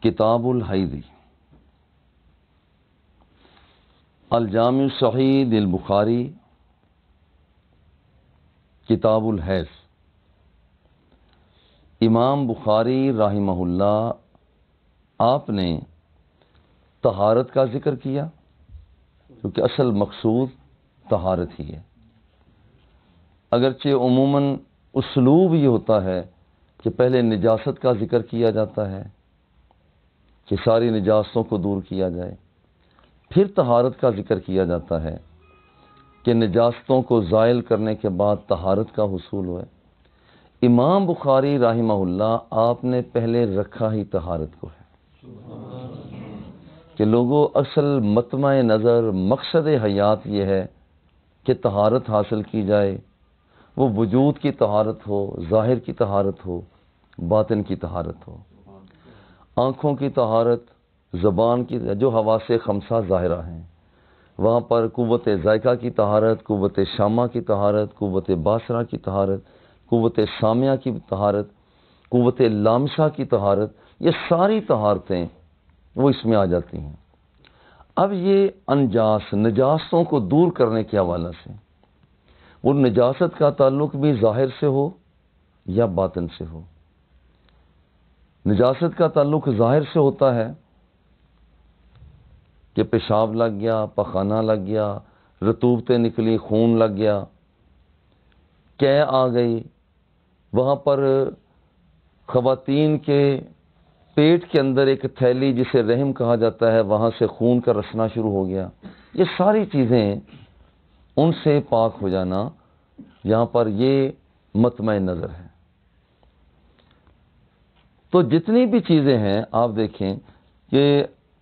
کتاب الحیض، الجامع الصحیح للبخاری، کتاب الحیض۔ امام بخاری رحمہ اللہ آپ نے طہارت کا ذکر کیا کیونکہ اصل مقصود طہارت ہی ہے، اگرچہ عموماً اسلوب یہ ہوتا ہے کہ پہلے نجاست کا ذکر کیا جاتا ہے کہ ساری نجاستوں کو دور کیا جائے، پھر طہارت کا ذکر کیا جاتا ہے کہ نجاستوں کو زائل کرنے کے بعد طہارت کا حصول ہوئے۔ امام بخاری رحمہ اللہ آپ نے پہلے رکھا ہی طہارت کو ہے کہ لوگوں اصل مطمع نظر مقصد حیات یہ ہے کہ طہارت حاصل کی جائے، وہ وجود کی طہارت ہو، ظاہر کی طہارت ہو، باطن کی طہارت ہو، آنکھوں کی طہارت، زبان کی، جو حواس خمسہ ظاہرہ ہیں وہاں پر قوت ذائقہ کی طہارت، قوت شامہ کی طہارت، قوت باصرہ کی طہارت، قوت سامعہ کی طہارت، قوت لامسہ کی طہارت، یہ ساری طہارتیں وہ اس میں آ جاتی ہیں۔ اب یہ انجاس نجاستوں کو دور کرنے کے حوالے سے، وہ نجاست کا تعلق بھی ظاہر سے ہو یا باطن سے ہو۔ نجاست کا تعلق ظاہر سے ہوتا ہے کہ پیشاب لگ گیا، پخانہ لگ گیا، رطوبتیں نکلی، خون لگ گیا، قے آ گئی، وہاں پر خواتین کے پیٹ کے اندر ایک تھیلی جسے رحم کہا جاتا ہے، وہاں سے خون کا رسنا شروع ہو گیا۔ یہ ساری چیزیں ان سے پاک ہو جانا، یہاں پر یہ مطمع نظر ہے۔ تو جتنی بھی چیزیں ہیں آپ دیکھیں کہ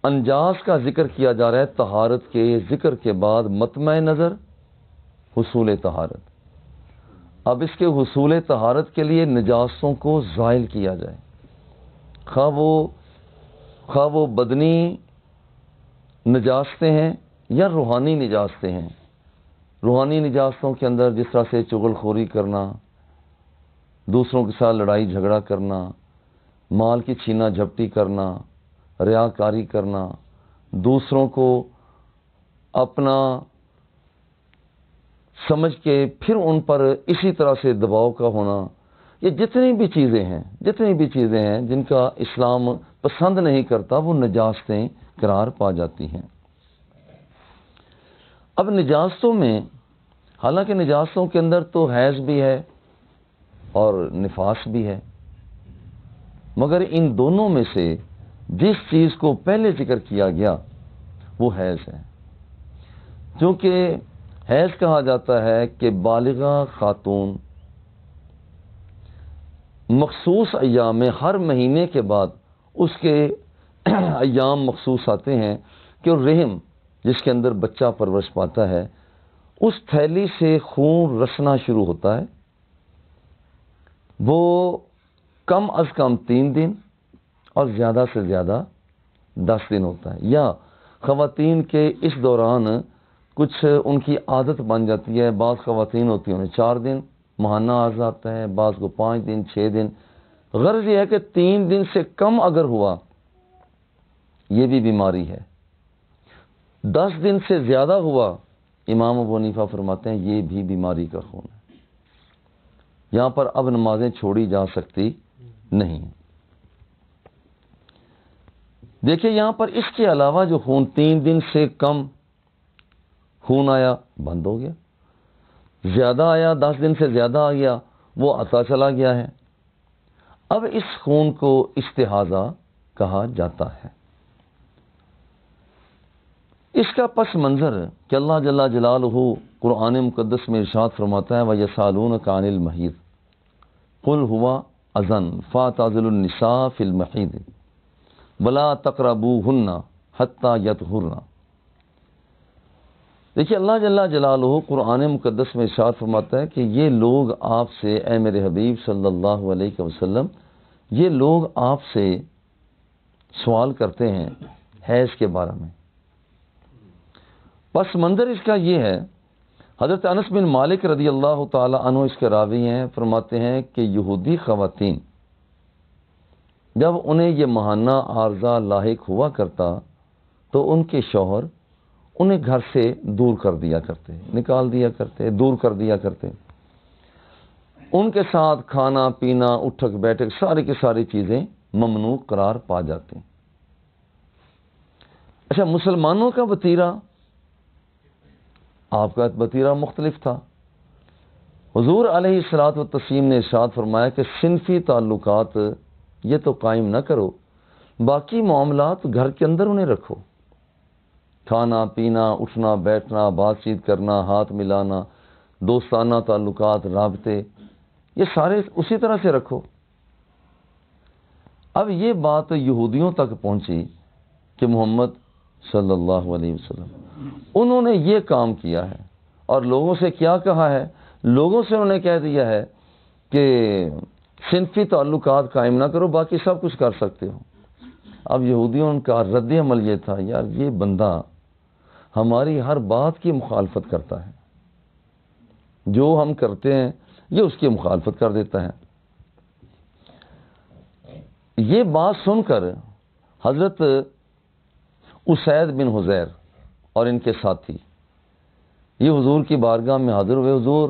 انجاز کا ذکر کیا جا رہا ہے، طہارت کے ذکر کے بعد مطمع نظر حصول طہارت۔ اب اس کے حصول طہارت کے لیے نجاستوں کو زائل کیا جائے، خواہ وہ بدنی نجاستیں ہیں یا روحانی نجاستیں ہیں۔ روحانی نجاستوں کے اندر جس طرح سے چغل خوری کرنا، دوسروں کے ساتھ لڑائی جھگڑا کرنا، مال کی چھینا جھپٹی کرنا، ریاکاری کرنا، دوسروں کو اپنا سمجھ کے پھر ان پر اسی طرح سے دباؤ کا ہونا، یہ جتنی بھی چیزیں ہیں جن کا اسلام پسند نہیں کرتا، وہ نجاستیں قرار پا جاتی ہیں۔ اب نجاستوں میں، حالانکہ نجاستوں کے اندر تو حیض بھی ہے اور نفاس بھی ہے، مگر ان دونوں میں سے جس چیز کو پہلے ذکر کیا گیا وہ حیض ہے، کیونکہ حیض کہا جاتا ہے کہ بالغہ خاتون مخصوص ایام میں، ہر مہینے کے بعد اس کے ایام مخصوص آتے ہیں کہ رحم جس کے اندر بچہ پرورش پاتا ہے، اس تھیلی سے خون رسنا شروع ہوتا ہے۔ وہ کم از کم 3 دن اور زیادہ سے زیادہ 10 دن ہوتا ہے، یا خواتین کے اس دوران کچھ ان کی عادت بن جاتی ہے۔ بعض خواتین ہوتی ہیں 4 دن ماہانہ عرض آتا ہے، بعض کو 5 دن، 6 دن۔ غرض یہ ہے کہ 3 دن سے کم اگر ہوا یہ بھی بیماری ہے، 10 دن سے زیادہ ہوا امام ابو حنیفہ فرماتے ہیں یہ بھی بیماری کا خون ہے، یہاں پر اب نمازیں چھوڑی جا سکتی نہیں۔ دیکھیں یہاں پر اس کے علاوہ جو خون 3 دن سے کم خون آیا بند ہو گیا، زیادہ آیا 10 دن سے زیادہ آ گیا وہ آتا چلا گیا ہے۔ اب اس خون کو استحاضہ کہا جاتا ہے۔ اس کا پس منظر کہ اللہ جل جلالہ قرآن مقدس میں ارشاد فرماتا ہے وَيَسْأَلُونَكَ عَنِ الْمَحِيضِ قُلْ هُوَ أَذًى فَاعْتَزِلُوا النِّسَاءَ فِي الْمَحِيضِ وَلَا تَقْرَبُوهُنَّ حَتَّى يَطْهُرْنَ۔ دیکھیے اللہ جل جلالہ قرآن مقدس میں ارشاد فرماتا ہے کہ یہ لوگ آپ سے، اے میرے حبیب صلی اللہ علیہ وسلم، یہ لوگ آپ سے سوال کرتے ہیں حیض کے بارے میں۔ پس منظر اس کا یہ ہے، حضرت انس بن مالک رضی اللہ تعالی عنہ اس کے راوی ہیں، فرماتے ہیں کہ یہودی خواتین جب انہیں یہ ماہانہ عارضہ لاحق ہوا کرتا تو ان کے شوہر انہیں گھر سے دور کر دیا کرتے، نکال دیا کرتے، دور کر دیا کرتے، ان کے ساتھ کھانا پینا اٹھک بیٹھک ساری کی ساری چیزیں ممنوع قرار پا جاتے ہیں۔ اچھا، مسلمانوں کا وتیرہ، آپ کا وتیرہ مختلف تھا۔ حضور علیہ الصلوۃ والتسلیم نے ارشاد فرمایا کہ صنفی تعلقات یہ تو قائم نہ کرو، باقی معاملات گھر کے اندر انہیں رکھو، کھانا پینا اٹھنا بیٹھنا بات چیت کرنا ہاتھ ملانا دوستانہ تعلقات رابطے یہ سارے اسی طرح سے رکھو۔ اب یہ بات یہودیوں تک پہنچی کہ محمد صلی اللہ علیہ وسلم انہوں نے یہ کام کیا ہے، اور لوگوں سے کیا کہا ہے؟ لوگوں سے انہوں نے کہہ دیا ہے کہ صنفی تعلقات قائم نہ کرو، باقی سب کچھ کر سکتے ہو۔ اب یہودیوں کا رد عمل یہ تھا، یار یہ بندہ ہماری ہر بات کی مخالفت کرتا ہے، جو ہم کرتے ہیں یہ اس کی مخالفت کر دیتا ہے۔ یہ بات سن کر حضرت اسید بن حضیر اور ان کے ساتھی یہ حضور کی بارگاہ میں حاضر ہوئے، حضور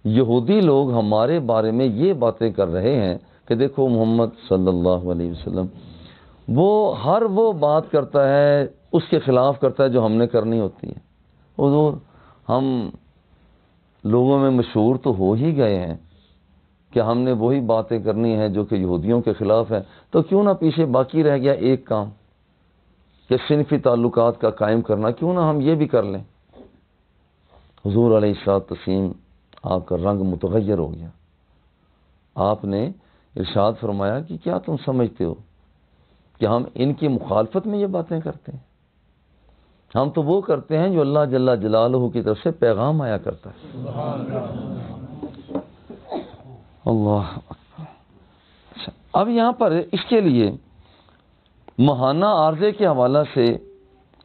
یہودی لوگ ہمارے بارے میں یہ باتیں کر رہے ہیں کہ دیکھو محمد صلی اللہ علیہ وسلم وہ بات کرتا ہے اس کے خلاف کرتا ہے جو ہم نے کرنی ہوتی ہے۔ حضور ہم لوگوں میں مشہور تو ہو ہی گئے ہیں کہ ہم نے وہی باتیں کرنی ہیں جو کہ یہودیوں کے خلاف ہیں، تو کیوں نہ پیچھے باقی رہ گیا ایک کام کہ صنفی تعلقات کا قائم کرنا، کیوں نہ ہم یہ بھی کر لیں۔ حضور علیہ الصلوۃ والتسلیم آپ کا رنگ متغیر ہو گیا، آپ نے ارشاد فرمایا کہ کیا تم سمجھتے ہو کہ ہم ان کی مخالفت میں یہ باتیں کرتے ہیں؟ ہم تو وہ کرتے ہیں جو اللہ جل جلالہ کی طرف سے پیغام آیا کرتا ہے۔ اللہ اکبر۔ اب یہاں پر اس کے لیے ماہانہ عارضے کے حوالہ سے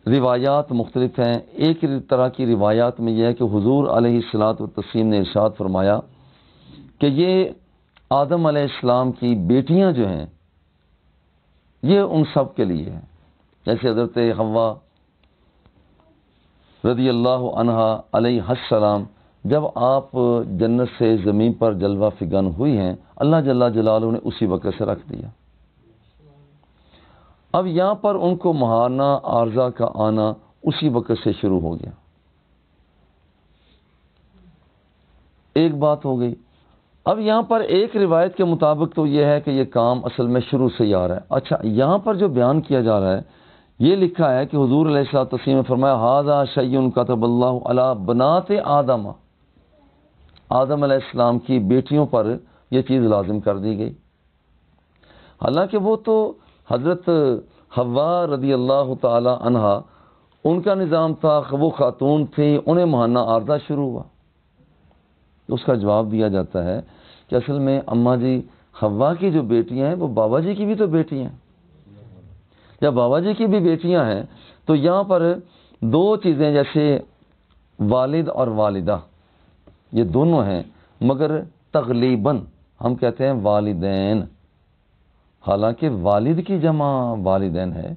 روایات مختلف ہیں۔ ایک طرح کی روایات میں یہ ہے کہ حضور علیہ الصلوۃ والتسلیم نے ارشاد فرمایا کہ یہ آدم علیہ السلام کی بیٹیاں جو ہیں یہ ان سب کے لیے ہیں، جیسے حضرت حوا رضی اللہ عنہا علیہ السلام جب آپ جنت سے زمین پر جلوہ فگن ہوئی ہیں، اللہ جل جلالہ نے اسی وقت سے رکھ دیا۔ اب یہاں پر ان کو ماہانہ عارضہ کا آنا اسی وقت سے شروع ہو گیا۔ ایک بات ہو گئی۔ اب یہاں پر ایک روایت کے مطابق تو یہ ہے کہ یہ کام اصل میں شروع سے ہی آ رہا ہے۔ اچھا، یہاں پر جو بیان کیا جا رہا ہے یہ لکھا ہے کہ حضور علیہ الصلوۃ والتسلیم نے فرمایا ھذا شیء کتب اللہ علی بنات آدم، آدم علیہ السلام کی بیٹیوں پر یہ چیز لازم کر دی گئی۔ حالانکہ وہ تو حضرت حوا رضی اللہ تعالی عنہا ان کا نظام تھا، وہ خاتون تھیں، انہیں ماہانہ عارضہ شروع ہوا۔ اس کا جواب دیا جاتا ہے کہ اصل میں اماں جی حوا کی جو بیٹیاں ہیں وہ بابا جی کی بھی تو بیٹیاں ہیں، یا بابا جی کی بھی بیٹیاں ہیں، تو یہاں پر دو چیزیں جیسے والد اور والدہ یہ دونوں ہیں، مگر تغلیباً ہم کہتے ہیں والدین، حالانکہ والد کی جمع والدین ہے،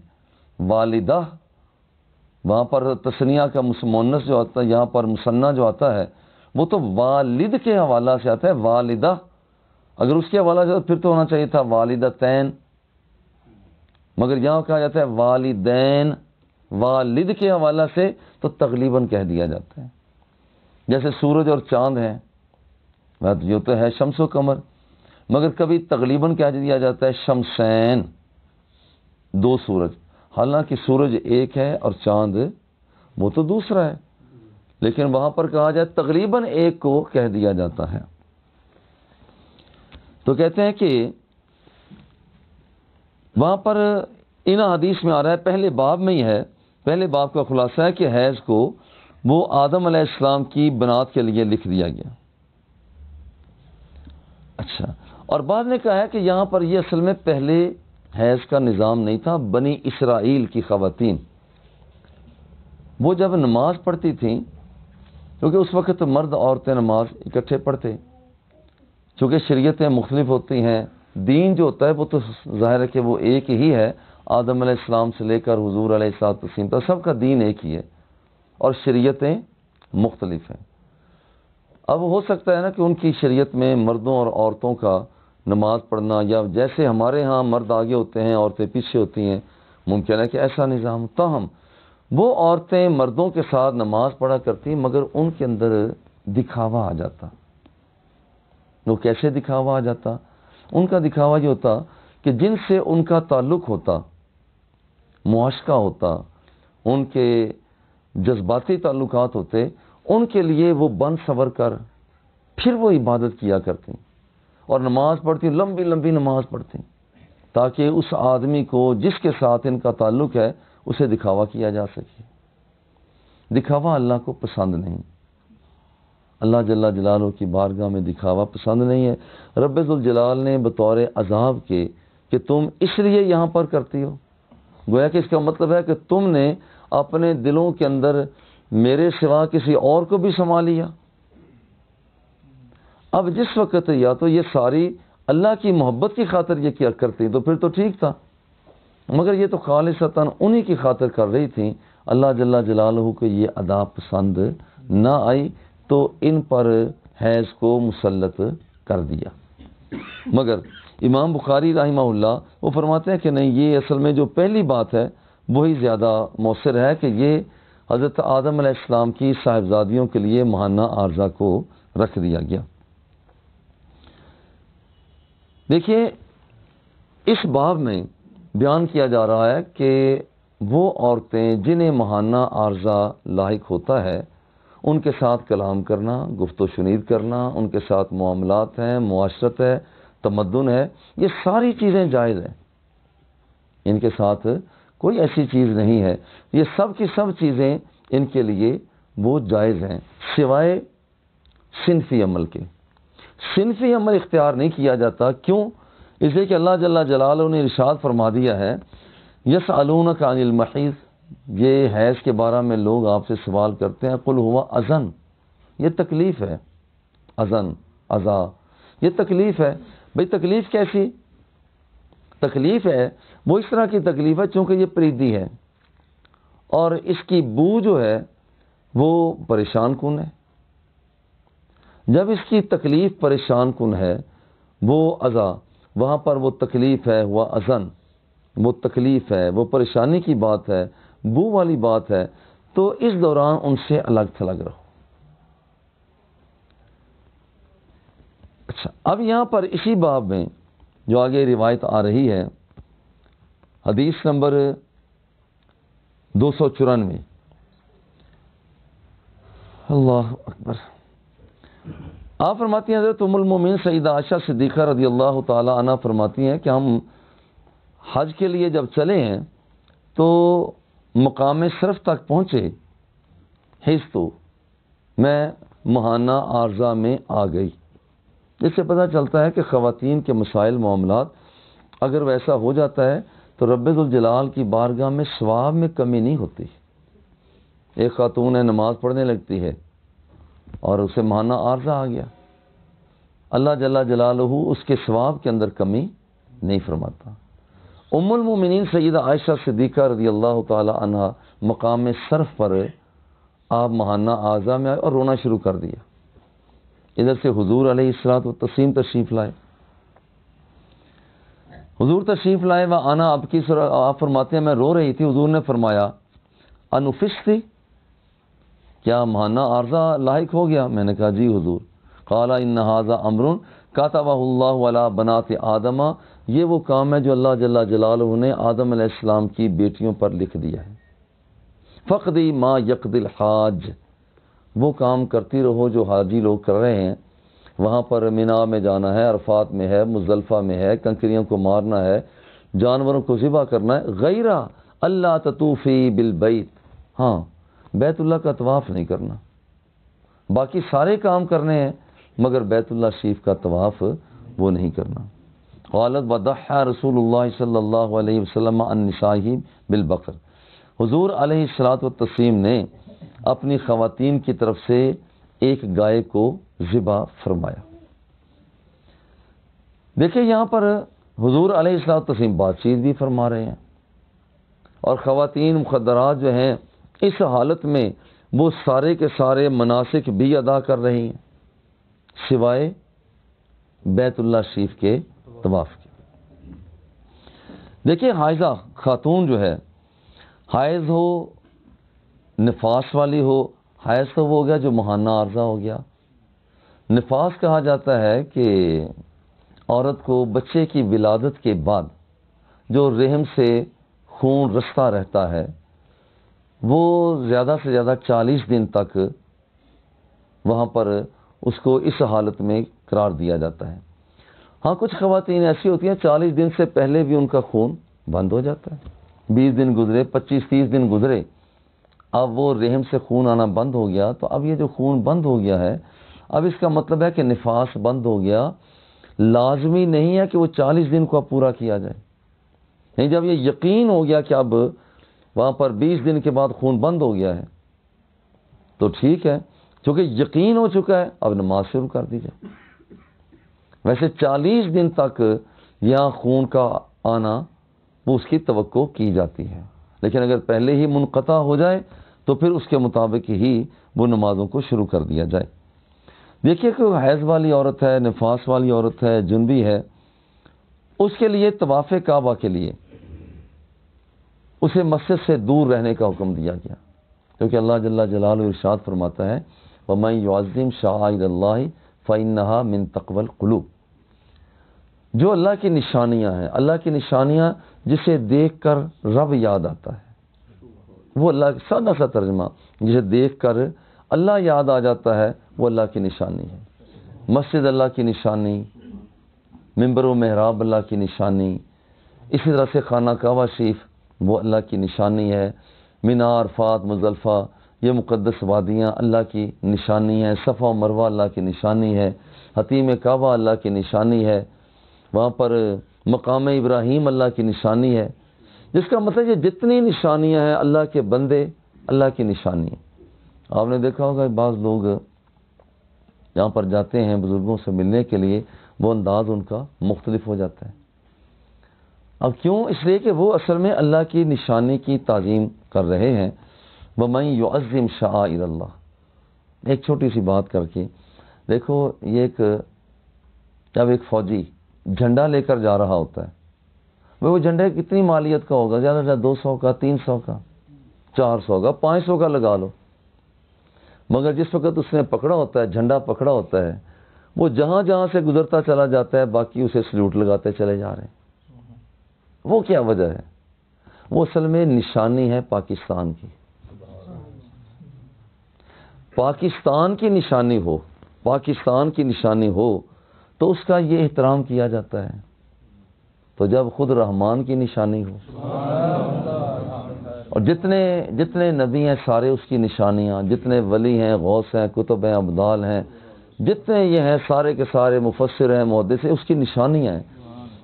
والدہ وہاں پر تثنیہ کا مؤنث جو آتا ہے، یہاں پر مثنیٰ جو آتا ہے وہ تو والد کے حوالہ سے آتا ہے، والدہ اگر اس کے حوالہ سے پھر تو ہونا چاہیے تھا والدتین، مگر یہاں کہا جاتا ہے والدین، والد کے حوالہ سے تو تغلیباً کہہ دیا جاتا ہے۔ جیسے سورج اور چاند ہیں، یہ تو ہے شمس و قمر، مگر کبھی تغلیباً کہہ دیا جاتا ہے شمسین، دو سورج، حالانکہ سورج ایک ہے اور چاند وہ تو دوسرا ہے، لیکن وہاں پر کہا جائے تقریباً ایک کو کہہ دیا جاتا ہے۔ تو کہتے ہیں کہ وہاں پر ان حدیث میں آ رہا ہے، پہلے باب میں ہی ہے، پہلے باب کا خلاصہ ہے کہ حیض کو وہ آدم علیہ السلام کی بنات کے لیے لکھ دیا گیا۔ اچھا، اور بعد نے کہا ہے کہ یہاں پر یہ اصل میں پہلے حیض کا نظام نہیں تھا، بنی اسرائیل کی خواتین وہ جب نماز پڑھتی تھیں، کیونکہ اس وقت مرد عورتیں نماز اکٹھے پڑھتے، چونکہ شریعتیں مختلف ہوتی ہیں، دین جو ہوتا ہے وہ تو ظاہر ہے کہ وہ ایک ہی ہے، آدم علیہ السلام سے لے کر حضور علیہ السلام تک سب کا دین ایک ہی ہے اور شریعتیں مختلف ہیں۔ اب ہو سکتا ہے نا کہ ان کی شریعت میں مردوں اور عورتوں کا نماز پڑھنا، یا جیسے ہمارے ہاں مرد آگے ہوتے ہیں عورتیں پیچھے ہوتی ہیں، ممکن ہے کہ ایسا نظام، تاہم وہ عورتیں مردوں کے ساتھ نماز پڑھا کرتی مگر ان کے اندر دکھاوا آ جاتا۔ وہ کیسے دکھاوا آ جاتا؟ ان کا دکھاوا یہ ہوتا کہ جن سے ان کا تعلق ہوتا، معاشقہ ہوتا، ان کے جذباتی تعلقات ہوتے، ان کے لیے وہ بن سور کر پھر وہ عبادت کیا کرتی اور نماز پڑھتی، لمبی لمبی نماز پڑھتی، تاکہ اس آدمی کو جس کے ساتھ ان کا تعلق ہے اسے دکھاوا کیا جا سکے۔ دکھاوا اللہ کو پسند نہیں، اللہ جل جلالہ کی بارگاہ میں دکھاوا پسند نہیں ہے۔ رب ذوالجلال نے بطور عذاب کے کہ تم اس لیے یہاں پر کرتی ہو، گویا کہ اس کا مطلب ہے کہ تم نے اپنے دلوں کے اندر میرے سوا کسی اور کو بھی سما لیا۔ اب جس وقت یا تو یہ ساری اللہ کی محبت کی خاطر یہ کیا کرتی تو پھر تو ٹھیک تھا، مگر یہ تو خالصتاً انہی کی خاطر کر رہی تھیں، اللہ جل جلالہ کو یہ ادا پسند نہ آئی تو ان پر حیض کو مسلط کر دیا۔ مگر امام بخاری رحمہ اللہ وہ فرماتے ہیں کہ نہیں، یہ اصل میں جو پہلی بات ہے وہی زیادہ مؤثر ہے کہ یہ حضرت آدم علیہ السلام کی صاحبزادیوں کے لیے ماہانہ عارضہ کو رکھ دیا گیا۔ دیکھیے اس باب میں بیان کیا جا رہا ہے کہ وہ عورتیں جنہیں ماہانہ عارضہ لاحق ہوتا ہے ان کے ساتھ کلام کرنا، گفت و شنید کرنا، ان کے ساتھ معاملات ہیں، معاشرت ہے، تمدن ہے، یہ ساری چیزیں جائز ہیں، ان کے ساتھ کوئی ایسی چیز نہیں ہے، یہ سب کی سب چیزیں ان کے لیے وہ جائز ہیں سوائے صنفی عمل کے۔ صنفی عمل اختیار نہیں کیا جاتا، کیوں؟ اس لیے کہ اللہ جل جلالہ نے ارشاد فرما دیا ہے یسألونک عن المحیض، یہ حیض کے بارے میں لوگ آپ سے سوال کرتے ہیں، قل ہوا اذن، یہ تکلیف ہے، اذن، اذا، یہ تکلیف ہے۔ بھئی تکلیف کیسی تکلیف ہے؟ وہ اس طرح کی تکلیف ہے چونکہ یہ پریدی ہے اور اس کی بو جو ہے وہ پریشان کن ہے۔ جب اس کی تکلیف پریشان کن ہے وہ اذا، وہاں پر وہ تکلیف ہے، وہ اذن، وہ تکلیف ہے، وہ پریشانی کی بات ہے، بو والی بات ہے، تو اس دوران ان سے الگ تھلگ رہو۔ اچھا، اب یہاں پر اسی باب میں جو آگے روایت آ رہی ہے، حدیث نمبر 294، اللہ اکبر، آپ فرماتی ہیں حضرت ام المومنین سیدہ عائشہ صدیقہ رضی اللہ تعالی عنہ فرماتی ہیں کہ ہم حج کے لیے جب چلے ہیں تو مقام صرف تک پہنچے، حیض تو میں ماہانہ عارضہ میں آ گئی۔ اس سے پتہ چلتا ہے کہ خواتین کے مسائل معاملات اگر ویسا ہو جاتا ہے تو رب ذوالجلال کی بارگاہ میں ثواب میں کمی نہیں ہوتی۔ ایک خاتون ہے نماز پڑھنے لگتی ہے اور اسے ماہانہ عارضہ آ گیا، اللہ جل جلالہ اس کے ثواب کے اندر کمی نہیں فرماتا۔ ام المومنین سیدہ عائشہ صدیقہ رضی اللہ تعالی عنہ مقام صرف پر آپ ماہانہ عارضہ میں آئے اور رونا شروع کر دیا۔ ادھر سے حضور علیہ السلام تشریف لائے، حضور تشریف لائے و آنا آپ فرماتے ہیں میں رو رہی تھی، حضور نے فرمایا انفستی، کیا ماہانہ عارضہ لاحق ہو گیا؟ میں نے کہا جی حضور۔ قال ان ھذا امر کتبہ اللہ علی بنات آدم، یہ وہ کام ہے جو اللہ جل جلالہ نے آدم علیہ السلام کی بیٹیوں پر لکھ دیا ہے۔ فقدی ما یقضی الحاج، وہ کام کرتی رہو جو حاجی لوگ کر رہے ہیں، وہاں پر مینا میں جانا ہے، عرفات میں ہے، مزدلفہ میں ہے، کنکریوں کو مارنا ہے، جانوروں کو ذبح کرنا ہے، غیر اللہ تطوفی بالبیت، ہاں بیت اللہ کا طواف نہیں کرنا، باقی سارے کام کرنے ہیں مگر بیت اللہ شریف کا طواف وہ نہیں کرنا۔ قالت وضحى رسول اللہ صلی اللہ علیہ وسلم عن نسائہ بالبقر، حضور علیہ الصلوۃ نے اپنی خواتین کی طرف سے ایک گائے کو ذبح فرمایا۔ دیکھیں یہاں پر حضور علیہ الصلوۃ والتسلیم بات چیت بھی فرما رہے ہیں، اور خواتین مخدرات جو ہیں اس حالت میں وہ سارے کے سارے مناسک بھی ادا کر رہی ہیں سوائے بیت اللہ شریف کے طواف کے۔ دیکھیں حائضہ خاتون جو ہے، حائض ہو، نفاس والی ہو، حائض تو وہ ہو گیا جو ماہانہ عارضہ ہو گیا، نفاس کہا جاتا ہے کہ عورت کو بچے کی ولادت کے بعد جو رحم سے خون رستا رہتا ہے وہ زیادہ سے زیادہ 40 دن تک وہاں پر اس کو اس حالت میں قرار دیا جاتا ہے۔ ہاں کچھ خواتین ایسی ہوتی ہیں 40 دن سے پہلے بھی ان کا خون بند ہو جاتا ہے، 20 دن گزرے، 25-30 دن گزرے، اب وہ رحم سے خون آنا بند ہو گیا، تو اب یہ جو خون بند ہو گیا ہے اب اس کا مطلب ہے کہ نفاس بند ہو گیا، لازمی نہیں ہے کہ وہ 40 دن کو اب پورا کیا جائے، نہیں، جب یہ یقین ہو گیا کہ اب وہاں پر 20 دن کے بعد خون بند ہو گیا ہے تو ٹھیک ہے، چونکہ یقین ہو چکا ہے اب نماز شروع کر دی جائے۔ ویسے 40 دن تک یہاں خون کا آنا وہ اس کی توقع کی جاتی ہے، لیکن اگر پہلے ہی منقطع ہو جائے تو پھر اس کے مطابق ہی وہ نمازوں کو شروع کر دیا جائے۔ دیکھیے کہ حیض والی عورت ہے، نفاس والی عورت ہے، جنبی ہے، اس کے لیے طواف کعبہ کے لیے اسے مسجد سے دور رہنے کا حکم دیا گیا، کیونکہ اللہ جل جلالہ ارشاد فرماتا ہے وَمَن يُعَظِّمْ شَعَائِرَ اللَّهِ فَإِنَّهَا مِن تَقْوَى الْقُلُوبِ، جو اللہ کی نشانیاں ہیں، اللہ کی نشانیاں جسے دیکھ کر رب یاد آتا ہے، وہ اللہ کا سادہ سا ترجمہ، جسے دیکھ کر اللہ یاد آ جاتا ہے وہ اللہ کی نشانی ہے۔ مسجد اللہ کی نشانی، منبر و محراب اللہ کی نشانی، اسی طرح سے خانہ کعبہ شریف وہ اللہ کی نشانی ہے، مینا، عرفات، مزدلفہ یہ مقدس وادیاں اللہ کی نشانی ہیں، صفا و مروہ اللہ کی نشانی ہے، حتیم کعبہ اللہ کی نشانی ہے، وہاں پر مقام ابراہیم اللہ کی نشانی ہے، جس کا مطلب یہ جتنی نشانیاں ہیں اللہ کے بندے اللہ کی نشانی ہیں۔ آپ نے دیکھا ہوگا بعض لوگ یہاں پر جاتے ہیں بزرگوں سے ملنے کے لیے، وہ انداز ان کا مختلف ہو جاتا ہے۔ اب کیوں؟ اس لیے کہ وہ اصل میں اللہ کی نشانی کی تعظیم کر رہے ہیں۔ وَمَن يُعَظِّمْ شَعَائِرَ اللَّهِ، ایک چھوٹی سی بات کر کے دیکھو، یہ جب ایک فوجی جھنڈا لے کر جا رہا ہوتا ہے، وہ جھنڈے کتنی مالیت کا ہوگا؟ زیادہ سے زیادہ 200 کا، 300 کا، 400 کا، 500 کا لگا لو، مگر جس وقت اس نے پکڑا ہوتا ہے، جھنڈا پکڑا ہوتا ہے، وہ جہاں جہاں سے گزرتا چلا جاتا ہے باقی اسے سلیوٹ لگاتے چلے جا رہے ہیں۔ وہ کیا وجہ ہے؟ وہ اصل میں نشانی ہے پاکستان کی، پاکستان کی نشانی ہو، پاکستان کی نشانی ہو تو اس کا یہ احترام کیا جاتا ہے، تو جب خود رحمان کی نشانی ہو، اور جتنے نبی ہیں سارے اس کی نشانیاں، جتنے ولی ہیں، غوث ہیں، کتب ہیں، ابدال ہیں، جتنے یہ ہیں سارے کے سارے مفسر ہیں، محدث ہیں، اس کی نشانیاں ہیں۔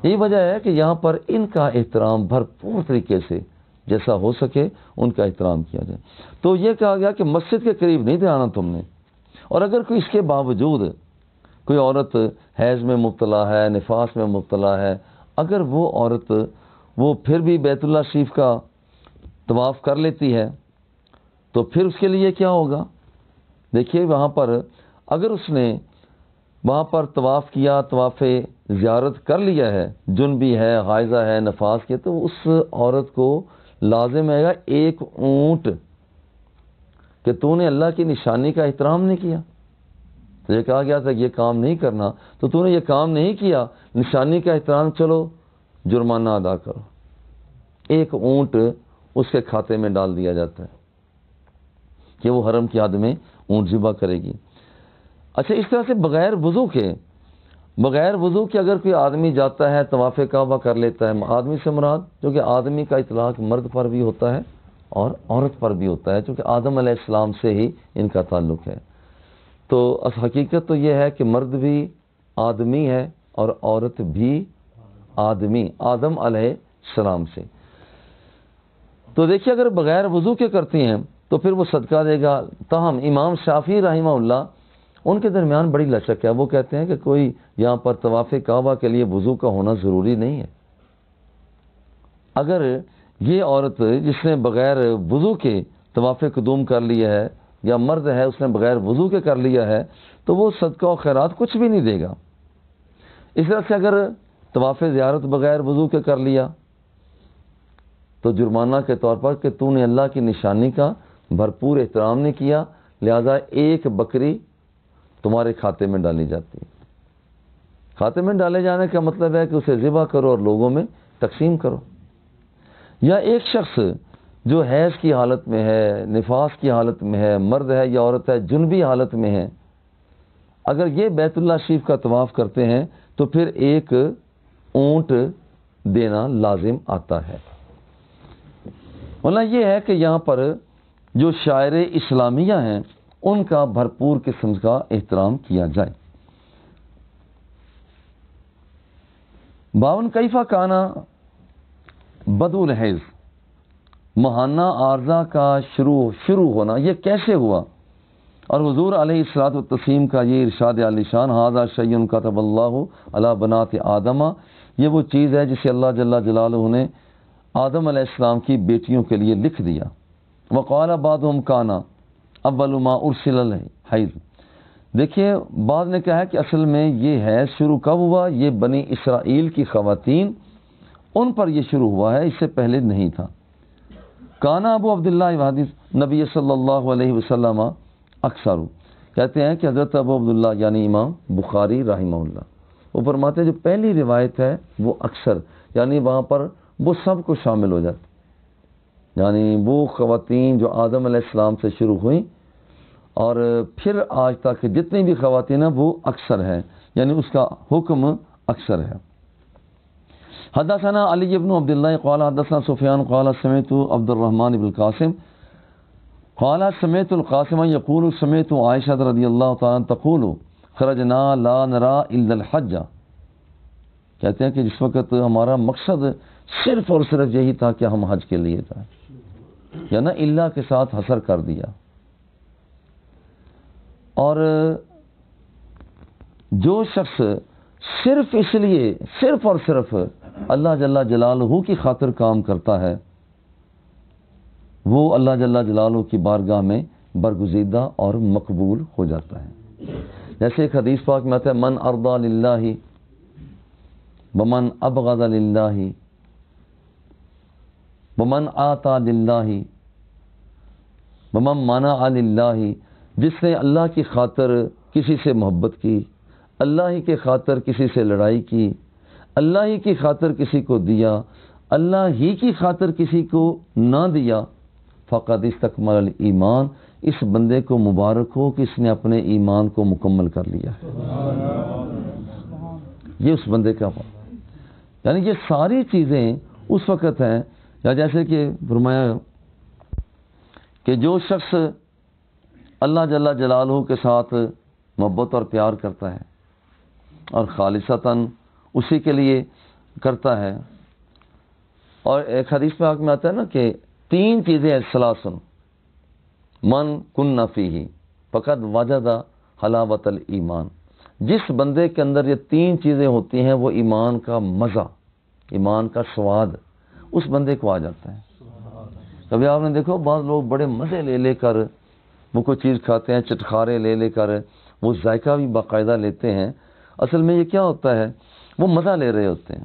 یہی وجہ ہے کہ یہاں پر ان کا احترام بھرپور طریقے سے جیسا ہو سکے ان کا احترام کیا جائے۔ تو یہ کہا گیا کہ مسجد کے قریب نہیں جانا تم نے، اور اگر کوئی اس کے باوجود کوئی عورت حیض میں مبتلا ہے، نفاس میں مبتلا ہے، اگر وہ عورت وہ پھر بھی بیت اللہ شریف کا طواف کر لیتی ہے تو پھر اس کے لیے کیا ہوگا؟ دیکھیے وہاں پر اگر اس نے وہاں پر طواف کیا، طواف زیارت کر لیا ہے، جنبی ہے، حائضہ ہے، نفاس کے، تو اس عورت کو لازم ہے گا ایک اونٹ کہ تو نے اللہ کی نشانی کا احترام نہیں کیا۔ تو یہ کہا گیا تھا کہ یہ کام نہیں کرنا، تو نے یہ کام نہیں کیا، نشانی کا احترام، چلو جرمانہ ادا کرو۔ ایک اونٹ اس کے کھاتے میں ڈال دیا جاتا ہے کہ وہ حرم کی حد میں اونٹ ذبح کرے گی۔ اچھا، اس طرح سے بغیر وضو کے اگر کوئی آدمی جاتا ہے طواف کعبہ کر لیتا ہے، آدمی سے مراد جو کہ آدمی کا اطلاق مرد پر بھی ہوتا ہے اور عورت پر بھی ہوتا ہے، چونکہ آدم علیہ السلام سے ہی ان کا تعلق ہے، تو حقیقت تو یہ ہے کہ مرد بھی آدمی ہے اور عورت بھی آدمی، آدم علیہ السلام سے۔ تو دیکھیے اگر بغیر وضو کے کرتی ہیں تو پھر وہ صدقہ دے گا۔ تاہم امام شافعی رحمہ اللہ ان کے درمیان بڑی لچک ہے. وہ کہتے ہیں کہ کوئی یہاں پر طواف کعبہ کے لیے وضو کا ہونا ضروری نہیں ہے. اگر یہ عورت جس نے بغیر وضو کے طواف قدوم کر لیا ہے یا مرد ہے اس نے بغیر وضو کے کر لیا ہے تو وہ صدقہ و خیرات کچھ بھی نہیں دے گا. اس طرح سے اگر طواف زیارت بغیر وضو کے کر لیا تو جرمانہ کے طور پر کہ تو نے اللہ کی نشانی کا بھرپور احترام نہیں کیا، لہذا ایک بکری تمہارے کھاتے میں ڈالی جاتی ہے. کھاتے میں ڈالے جانے کا مطلب ہے کہ اسے ذبح کرو اور لوگوں میں تقسیم کرو. یا ایک شخص جو حیض کی حالت میں ہے، نفاس کی حالت میں ہے، مرد ہے یا عورت ہے، جنبی حالت میں ہے، اگر یہ بیت اللہ شریف کا طواف کرتے ہیں تو پھر ایک اونٹ دینا لازم آتا ہے. ورنہ یہ ہے کہ یہاں پر جو شاعر اسلامیہ ہیں ان کا بھرپور قسم کا احترام کیا جائے. 52 کیفا کانا بدء الحیض، ماہانہ عارضہ کا شروع ہونا یہ کیسے ہوا؟ اور حضور علیہ الصلوۃ والتسلیم کا یہ ارشاد عالی شان، ھذا شیء کتب اللہ علی بنات آدم، یہ وہ چیز ہے جسے اللہ جل جلالہ نے آدم علیہ السلام کی بیٹیوں کے لیے لکھ دیا. وقال بعضهم کانا اول ما ارسل الحیض. دیکھیے بعض نے کہا ہے کہ اصل میں یہ حیض شروع کب ہوا؟ یہ بنی اسرائیل کی خواتین ان پر یہ شروع ہوا ہے، اس سے پہلے نہیں تھا. کانا ابو عبداللہ حدیث نبی صلی اللہ علیہ وسلم اکثر، کہتے ہیں کہ حضرت ابو عبداللہ یعنی امام بخاری رحمہ اللہ وہ فرماتے ہیں جو پہلی روایت ہے وہ اکثر یعنی وہاں پر وہ سب کو شامل ہو جاتے، یعنی وہ خواتین جو آدم علیہ السلام سے شروع ہوئیں اور پھر آج تک جتنی بھی خواتین ہیں وہ اکثر ہیں، یعنی اس کا حکم اکثر ہے. حدثنا علی بن عبداللہ قال حدثنا سفیان قال سمعت عبد الرحمن بن القاسم قال سمعت القاسم یقول سمعت عائشہ رضی اللہ تعالی تقول خرجنا لا نرى الا الحج. کہتے ہیں کہ جس وقت ہمارا مقصد صرف اور صرف یہی تھا کہ ہم حج کے لیے جائیں، یا نا اللہ کے ساتھ حصر کر دیا. اور جو شخص صرف اس لیے صرف اور صرف اللہ جل جلالہ کی خاطر کام کرتا ہے وہ اللہ جل جلالہ کی بارگاہ میں برگزیدہ اور مقبول ہو جاتا ہے. جیسے ایک حدیث پاک میں آتا ہے من ارضى للہ ومن ابغض للہ ومن آتا للہ ومن منع للہ. جس نے اللہ کی خاطر کسی سے محبت کی، اللہ ہی کے خاطر کسی سے لڑائی کی، اللہ ہی کی خاطر کسی کو دیا، اللہ ہی کی خاطر کسی کو نہ دیا، فقد استکمل الایمان، اس بندے کو مبارک ہو کہ اس نے اپنے ایمان کو مکمل کر لیا ہے. یہ اس بندے کا یعنی یہ ساری چیزیں اس وقت ہیں. یا جیسے کہ فرمایا کہ جو شخص اللہ جل جلالہ کے ساتھ محبت اور پیار کرتا ہے اور خالصتاً اسی کے لیے کرتا ہے. اور ایک حدیث پاک میں آتا ہے نا کہ 3 چیزیں ثلاثن من کن فیہ فقد وجد حلاوت الایمان. جس بندے کے اندر یہ 3 چیزیں ہوتی ہیں وہ ایمان کا مزہ، ایمان کا سواد اس بندے کو آ جاتا ہے. کبھی آپ نے دیکھو بعض لوگ بڑے مزے لے لے کر وہ کوئی چیز کھاتے ہیں، چٹخارے لے لے کر وہ ذائقہ بھی باقاعدہ لیتے ہیں. اصل میں یہ کیا ہوتا ہے؟ وہ مزہ لے رہے ہوتے ہیں.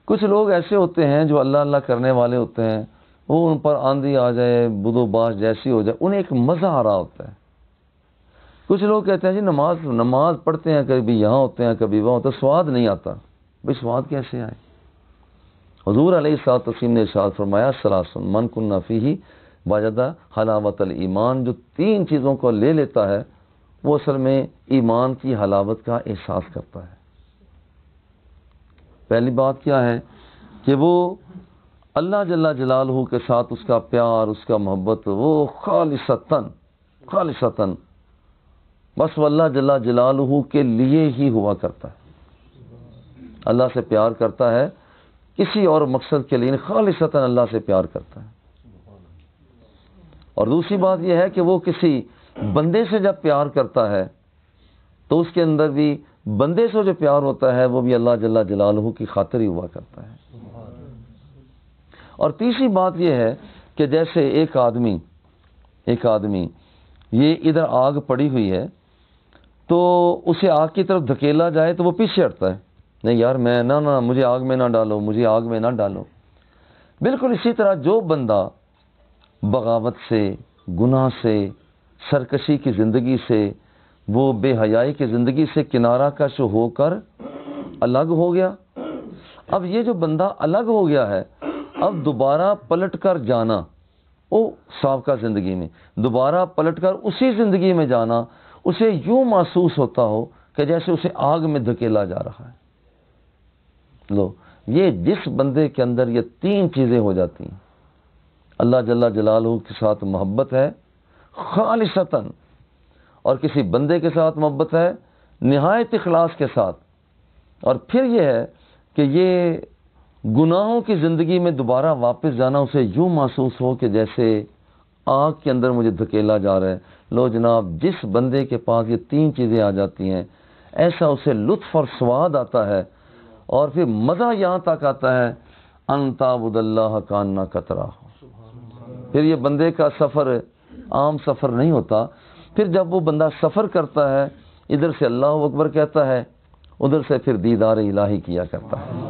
کچھ لوگ ایسے ہوتے ہیں جو اللہ اللہ کرنے والے ہوتے ہیں، وہ ان پر آندھی آ جائے، بدو باش جیسی ہو جائے، انہیں ایک مزہ آ رہا ہوتا ہے. کچھ لوگ کہتے ہیں جی نماز پڑھتے ہیں، کبھی یہاں ہوتے ہیں کبھی وہاں ہوتا ہے، سواد نہیں آتا. بھئی سواد کیسے آئے؟ حضور علیہ الصلوۃ والتسلیم نے ارشاد فرمایا ثلاثن من کن فیہ وجد حلاوت الایمان. جو 3 چیزوں کو لے لیتا ہے وہ اصل میں ایمان کی حلاوت کا احساس کرتا ہے. پہلی بات کیا ہے کہ وہ اللہ جل جلالہ کے ساتھ اس کا پیار، اس کا محبت وہ خالصتاً بس وہ اللہ جل جلالہ کے لیے ہی ہوا کرتا ہے. اللہ سے پیار کرتا ہے، کسی اور مقصد کے لیے خالصتاً اللہ سے پیار کرتا ہے. اور دوسری بات یہ ہے کہ وہ کسی بندے سے جب پیار کرتا ہے تو اس کے اندر بھی بندے سے جو پیار ہوتا ہے وہ بھی اللہ جل جلالہ کی خاطر ہی ہوا کرتا ہے۔ اور تیسری بات یہ ہے کہ جیسے ایک آدمی یہ ادھر آگ پڑی ہوئی ہے تو اسے آگ کی طرف دھکیلا جائے تو وہ پیچھے ہٹتا ہے، نہیں یار میں نہ مجھے آگ میں نہ ڈالو، مجھے آگ میں نہ ڈالو۔ بالکل اسی طرح جو بندہ بغاوت سے، گناہ سے، سرکشی کی زندگی سے، وہ بے حیائی کی زندگی سے کنارہ کش ہو کر الگ ہو گیا، اب یہ جو بندہ الگ ہو گیا ہے، اب دوبارہ پلٹ کر جانا سابقہ زندگی میں دوبارہ پلٹ کر اسی زندگی میں جانا، اسے یوں محسوس ہوتا ہو کہ جیسے اسے آگ میں دھکیلا جا رہا ہے۔ لو، یہ جس بندے کے اندر یہ تین چیزیں ہو جاتی ہیں، اللہ جل جلالہ کے ساتھ محبت ہے خالصتاً، اور کسی بندے کے ساتھ محبت ہے نہایت اخلاص کے ساتھ، اور پھر یہ ہے کہ یہ گناہوں کی زندگی میں دوبارہ واپس جانا اسے یوں محسوس ہو کہ جیسے آگ کے اندر مجھے دھکیلا جا رہا ہے۔ لو جناب، جس بندے کے پاس یہ تین چیزیں آ جاتی ہیں، ایسا اسے لطف اور سواد آتا ہے، اور پھر مزہ یہاں تک آتا ہے ان تعبد اللہ کانک تراہ۔ پھر یہ بندے کا سفر عام سفر نہیں ہوتا، پھر جب وہ بندہ سفر کرتا ہے، ادھر سے اللہ اکبر کہتا ہے، ادھر سے پھر دیدار الہی کیا کرتا ہے۔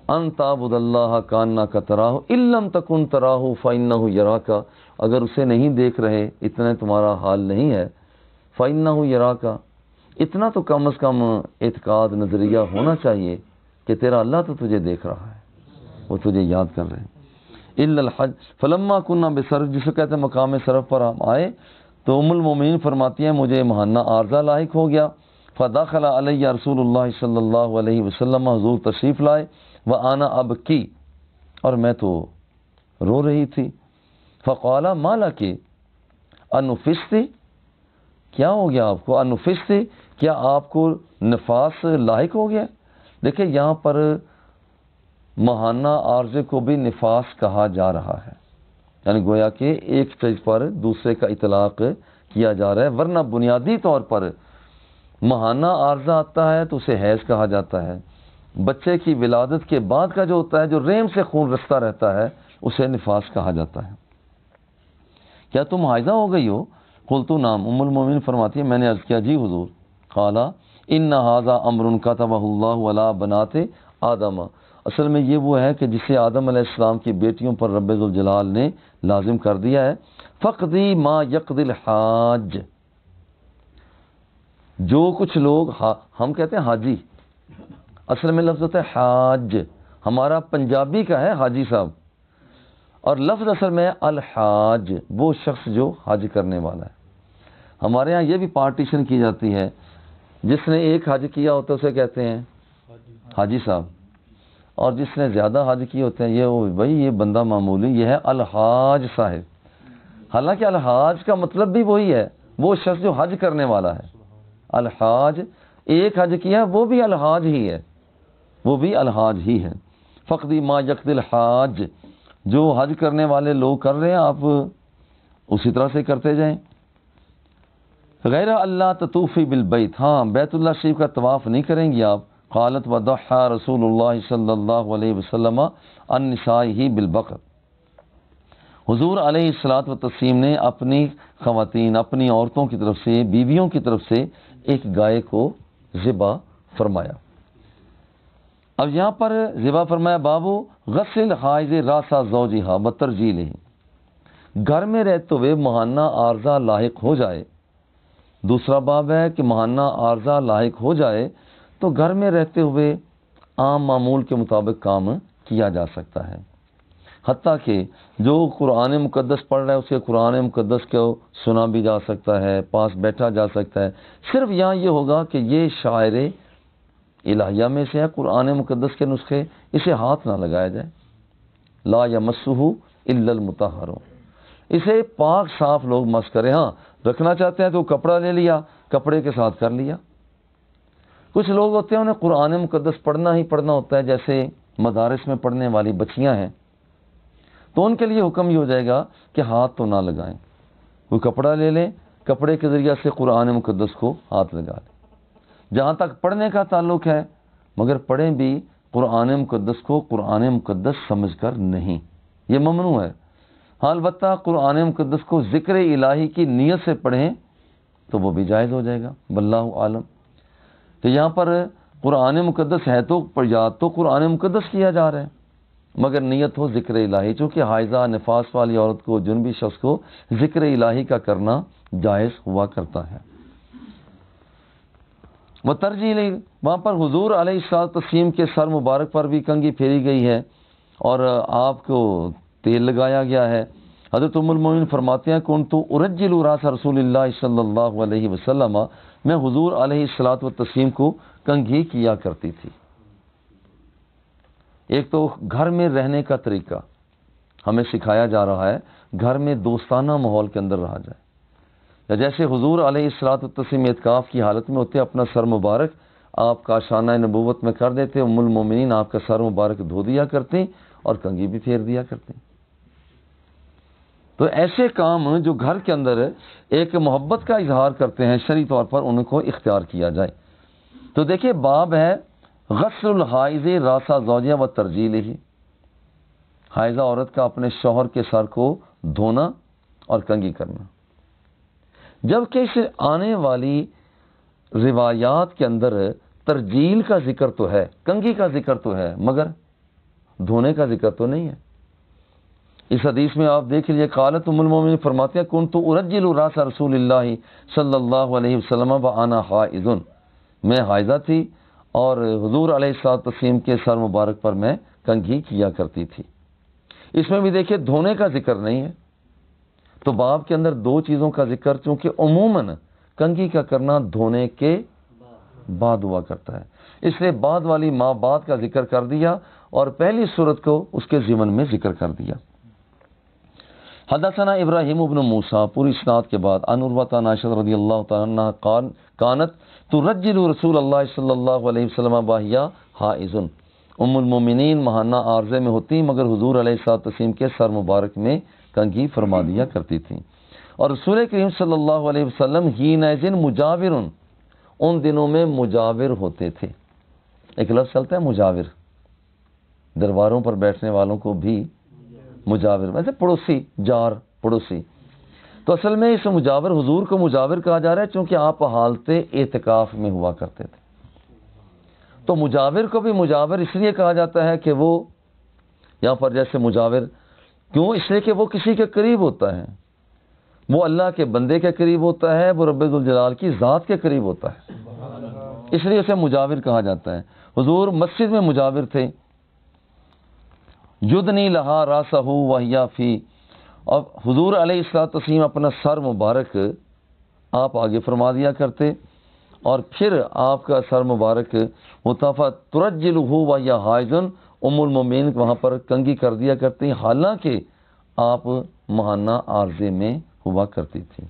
ان تعبد اللہ کانک تراہ ان لم تکن تراہ فانہ یراک، اگر اسے نہیں دیکھ رہے، اتنا تمہارا حال نہیں ہے، فانہ یراک، اتنا تو کم از کم اعتقاد نظریہ ہونا چاہیے کہ تیرا اللہ تو تجھے دیکھ رہا ہے، وہ تجھے یاد کر رہے ہیں۔ الا الحج فلما كنا بصرف، جسے کہتے ہیں مقام صرف پر ہم آئے تو ام المومنین فرماتی ہیں مجھے ماہانہ عارضہ لاحق ہو گیا، فدخل علی رسول اللہ صلی اللہ علیہ وسلم، حضور تشریف لائے، وانا ابکی، اور میں تو رو رہی تھی، فقال ما لکی انفستی، کیا ہو گیا آپ کو، انفستی، کیا آپ کو نفاس لاحق ہو گیا؟ دیکھیں یہاں پر ماہانہ عارضے کو بھی نفاس کہا جا رہا ہے، یعنی گویا کہ ایک چیز پر دوسرے کا اطلاق کیا جا رہا ہے، ورنہ بنیادی طور پر ماہانہ عارضہ آتا ہے تو اسے حیض کہا جاتا ہے، بچے کی ولادت کے بعد کا جو ہوتا ہے، جو رحم سے خون رستا رہتا ہے، اسے نفاس کہا جاتا ہے۔ کیا تم حائضہ ہو گئی ہو؟ قلت نعم، ام المومنین فرماتی ہے میں نے عرض کیا جی حضور۔ قال ان ھذا امر كتبه اللہ علی بنات آدم، اصل میں یہ وہ ہے کہ جسے آدم علیہ السلام کی بیٹیوں پر رب ذوالجلال نے لازم کر دیا ہے۔ فقدی ما یقضی الحاج، جو کچھ لوگ ہم کہتے ہیں حاجی، اصل میں لفظ ہوتا ہے حاج، ہمارا پنجابی کا ہے حاجی صاحب، اور لفظ اصل میں ہے الحاج، وہ شخص جو حج کرنے والا ہے۔ ہمارے ہاں یہ بھی پارٹیشن کی جاتی ہے، جس نے ایک حج کیا ہوتا ہے اسے کہتے ہیں حاجی صاحب، اور جس نے زیادہ حج کیے ہوتے ہیں یہ بندہ معمولی، یہ ہے الحاج صاحب۔ حالانکہ الحاج کا مطلب بھی وہی ہے، وہ شخص جو حج کرنے والا ہے۔ الحاج، ایک حج کیا وہ بھی الحاج ہی ہے، وہ بھی الحاج ہی ہے۔ فقدی ما یقضی الحاج، جو حج کرنے والے لوگ کر رہے ہیں آپ اسی طرح سے کرتے جائیں۔ غیر اللہ تطوفی بالبیت، ہاں بیت اللہ شریف کا طواف نہیں کریں گی آپ۔ قالت وضحى رسول اللہ صلی اللہ علیہ وسلم عن نسائه بالبقر، حضور علیہ الصلوۃ والتسلیم نے اپنی خواتین، اپنی عورتوں کی طرف سے، بیویوں کی طرف سے ایک گائے کو ذبح فرمایا۔ اب یہاں پر ذبح فرمایا بابو غسل حائض راسا زوجہا بترجیلہ، گھر میں رہتے ہوئے ماہانہ عارضہ لاحق ہو جائے، دوسرا باب ہے کہ ماہانہ عارضہ لاحق ہو جائے تو گھر میں رہتے ہوئے عام معمول کے مطابق کام کیا جا سکتا ہے، حتیٰ کہ جو قرآن مقدس پڑھ رہا ہے اسے قرآن مقدس کو سنا بھی جا سکتا ہے، پاس بیٹھا جا سکتا ہے، صرف یہاں یہ ہوگا کہ یہ شاعر الہیہ میں سے ہے، قرآن مقدس کے نسخے، اسے ہاتھ نہ لگایا جائے، لا یمسہ الا المطہرون، اسے پاک صاف لوگ مس کریں۔ ہاں رکھنا چاہتے ہیں تو کپڑا لے لیا، کپڑے کے ساتھ کر لیا۔ کچھ لوگ ہوتے ہیں انہیں قرآن مقدس پڑھنا ہی پڑھنا ہوتا ہے، جیسے مدارس میں پڑھنے والی بچیاں ہیں، تو ان کے لیے حکم یہ ہو جائے گا کہ ہاتھ تو نہ لگائیں، کوئی کپڑا لے لیں، کپڑے کے ذریعے سے قرآن مقدس کو ہاتھ لگا لیں۔ جہاں تک پڑھنے کا تعلق ہے، مگر پڑھیں بھی قرآن مقدس کو قرآن مقدس سمجھ کر نہیں، یہ ممنوع ہے۔ ہاں البتہ قرآن مقدس کو ذکر الہی کی نیت سے پڑھیں تو وہ بھی جائز ہو جائے گا، واللہ عالم۔ کہ یہاں پر قرآن مقدس ہے تو یاد تو قرآن مقدس کیا جا رہا ہے، مگر نیت ہو ذکر الہی، چونکہ حائضہ نفاس والی عورت کو، جنبی شخص کو ذکر الہی کا کرنا جائز ہوا کرتا ہے۔ وہ ترجیح وہاں پر حضور علیہ الصلوۃ والتسلیم کے سر مبارک پر بھی کنگھی پھیری گئی ہے اور آپ کو تیل لگایا گیا ہے۔ حضرت ام المومنین فرماتے ہیں کنت ارجل راس رسول اللہ صلی اللہ علیہ وسلم، میں حضور علیہ الصلوۃ والتسلیم کو کنگھی کیا کرتی تھی۔ ایک تو گھر میں رہنے کا طریقہ ہمیں سکھایا جا رہا ہے، گھر میں دوستانہ ماحول کے اندر رہا جائے۔ جیسے حضور علیہ الصلوۃ والتسلیم اعتکاف کی حالت میں ہوتے، اپنا سر مبارک آپ کاشانہ نبوت میں کر دیتے، ام المومنین آپ کا سر مبارک دھو دیا کرتے اور کنگھی بھی پھیر دیا کرتے۔ تو ایسے کام جو گھر کے اندر ایک محبت کا اظہار کرتے ہیں، شرعی طور پر ان کو اختیار کیا جائے۔ تو دیکھیں باب ہے غسل الحائض راس زوجہ و ترجیلہ، حائضہ عورت کا اپنے شوہر کے سر کو دھونا اور کنگھی کرنا۔ جبکہ اس آنے والی روایات کے اندر ترجیل کا ذکر تو ہے، کنگھی کا ذکر تو ہے، مگر دھونے کا ذکر تو نہیں ہے۔ اس حدیث میں آپ دیکھ لیجیے، قالت ام المومنین فرماتے ہیں کنت ارجل راس رسول اللہ صلی اللہ علیہ وسلم وانا حائض، میں حائضہ تھی اور حضور علیہ الصلوۃ والتسلیم کے سر مبارک پر میں کنگھی کیا کرتی تھی۔ اس میں بھی دیکھیے دھونے کا ذکر نہیں ہے، تو باب کے اندر دو چیزوں کا ذکر، چونکہ عموماً کنگھی کا کرنا دھونے کے بعد ہوا کرتا ہے، اس لیے بعد والی ما بعد کا ذکر کر دیا اور پہلی صورت کو اس کے ضمن میں ذکر کر دیا۔ حدثنا ابراہیم بن موسیٰ، پوری اسناد کے بعد، عن عروۃ عن عائشہ رضی اللہ تعالی عنہا کانت ترجل رسول اللہ صلی اللہ علیہ وسلم وہی حائض، ام المومنین ماہانہ عارضے میں ہوتی مگر حضور علیہ الصلوۃ والتسلیم کے سر مبارک میں کنگھی فرما دیا کرتی تھیں۔ اور رسول کریم صلی اللہ علیہ وسلم حینئذ مجاور، ان دنوں میں مجاور ہوتے تھے۔ ایک لفظ چلتا ہے مجاور، درباروں پر بیٹھنے والوں کو بھی مجاور، ویسے پڑوسی، جار، پڑوسی۔ تو اصل میں اس مجاور، حضور کو مجاور کہا جا رہا ہے چونکہ آپ حالت اعتکاف میں ہوا کرتے تھے۔ تو مجاور کو بھی مجاور اس لیے کہا جاتا ہے کہ وہ یہاں پر جیسے مجاور کیوں، اس لیے کہ وہ کسی کے قریب ہوتا ہے، وہ اللہ کے بندے کے قریب ہوتا ہے، وہ رب ذوالجلال کی ذات کے قریب ہوتا ہے، اس لیے اسے مجاور کہا جاتا ہے۔ حضور مسجد میں مجاور تھے۔ یدنی لہا راسہ وہی فی، اور حضور علیہ الصلوۃ والتسلیم اپنا سر مبارک آپ آگے فرما دیا کرتے اور پھر آپ کا سر مبارک ہوتا فترجلہ وہی حائض، ام المومنین وہاں پر کنگھی کر دیا کرتی، حالانکہ آپ ماہانہ عارضے میں ہوا کرتی تھی۔